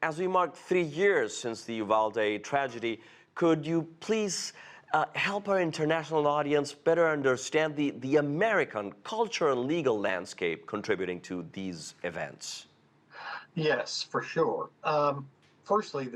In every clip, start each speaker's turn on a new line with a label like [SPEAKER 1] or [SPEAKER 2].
[SPEAKER 1] as we mark 3 years since the Uvalde tragedy, could you please help our international audience better understand the American cultural and legal landscape contributing to these events?
[SPEAKER 2] Yes, for sure. Firstly,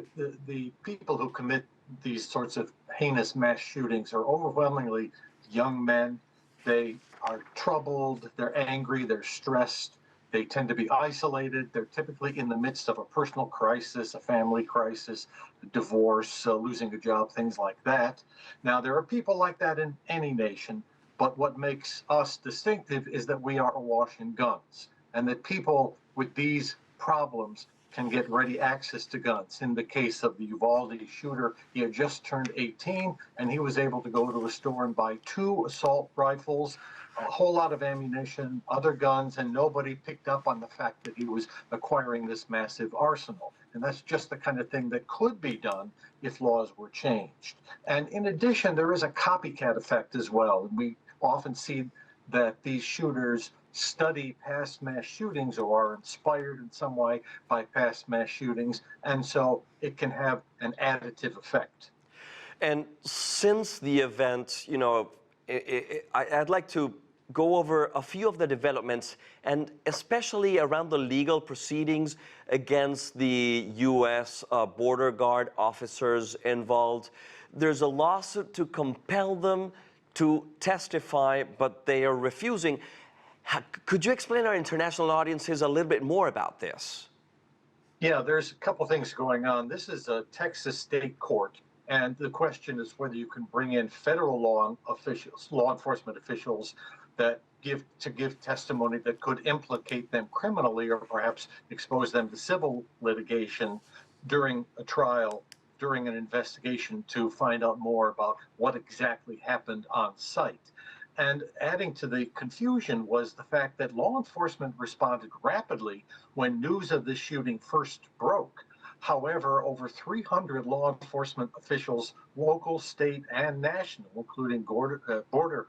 [SPEAKER 2] the people who commit these sorts of heinous mass shootings are overwhelmingly young men. They are troubled, they're angry, they're stressed. They tend to be isolated. They're typically in the midst of a personal crisis, a family crisis, a divorce, losing a job, things like that. Now, there are people like that in any nation, but what makes us distinctive is that we are awash in guns, and that people with these problems can get ready access to guns. In the case of the Uvalde shooter, he had just turned 18, and he was able to go to a store and buy 2 assault rifles, a whole lot of ammunition, other guns, and nobody picked up on the fact that he was acquiring this massive arsenal. And that's just the kind of thing that could be done if laws were changed. And in addition, there is a copycat effect as well. We often see that these shooters study past mass shootings or are inspired in some way by past mass shootings, and so it can have an additive effect.
[SPEAKER 1] And since the event, I'd like to go over a few of the developments, and especially around the legal proceedings against the U.S. border guard officers involved. There's a lawsuit to compel them to testify, but they are refusing. Could you explain our international audiences a little bit more about this?
[SPEAKER 2] Yeah, there's a couple things going on. This is a Texas state court, and the question is whether you can bring in federal law enforcement officials that give testimony that could implicate them criminally or perhaps expose them to civil litigation during a trial, during an investigation, to find out more about what exactly happened on site. And adding to the confusion was the fact that law enforcement responded rapidly when news of this shooting first broke. However, over 300 law enforcement officials, local, state, and national, including border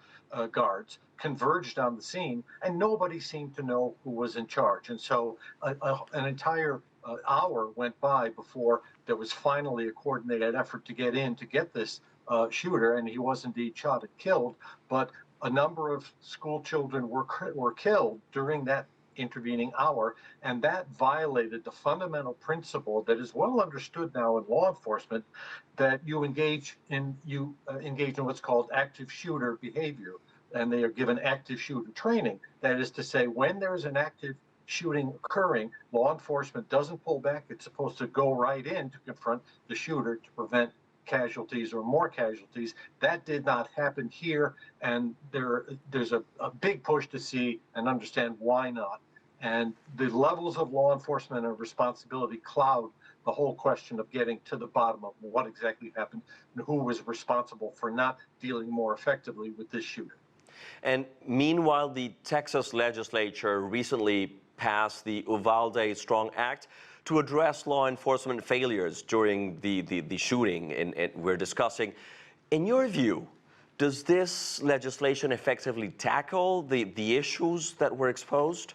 [SPEAKER 2] guards, converged on the scene, and nobody seemed to know who was in charge. And so an entire hour went by before there was finally a coordinated effort to get in to get this shooter, and he was indeed shot and killed. But a number of school children were killed during that intervening hour, and that violated the fundamental principle that is well understood now in law enforcement, that you engage in what's called active shooter behavior, and they are given active shooter training. That is to say, when there is an active shooting occurring, law enforcement doesn't pull back. It's supposed to go right in to confront the shooter to prevent casualties or more casualties. That did not happen here, and there's a big push to see and understand why not. And the levels of law enforcement and responsibility cloud the whole question of getting to the bottom of what exactly happened and who was responsible for not dealing more effectively with this shooter.
[SPEAKER 1] And meanwhile, the Texas legislature recently passed the Uvalde Strong Act to address law enforcement failures during the shooting and we're discussing. In your view, does this legislation effectively tackle the issues that were exposed?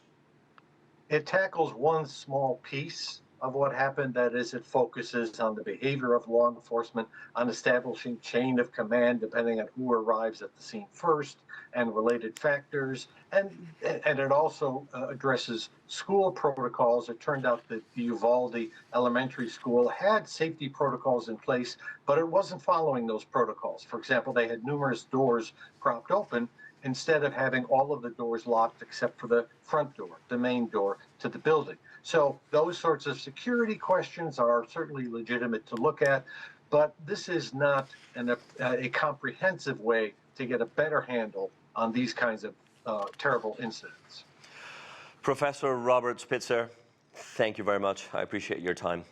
[SPEAKER 2] It tackles one small piece of what happened. That is, it focuses on the behavior of law enforcement, on establishing chain of command depending on who arrives at the scene first and related factors. And it also addresses school protocols. It turned out that the Uvalde Elementary School had safety protocols in place, but it wasn't following those protocols. For example, they had numerous doors propped open instead of having all of the doors locked except for the front door, the main door to the building. So those sorts of security questions are certainly legitimate to look at, but this is not a comprehensive way to get a better handle on these kinds of terrible incidents.
[SPEAKER 1] Professor Robert Spitzer, thank you very much. I appreciate your time.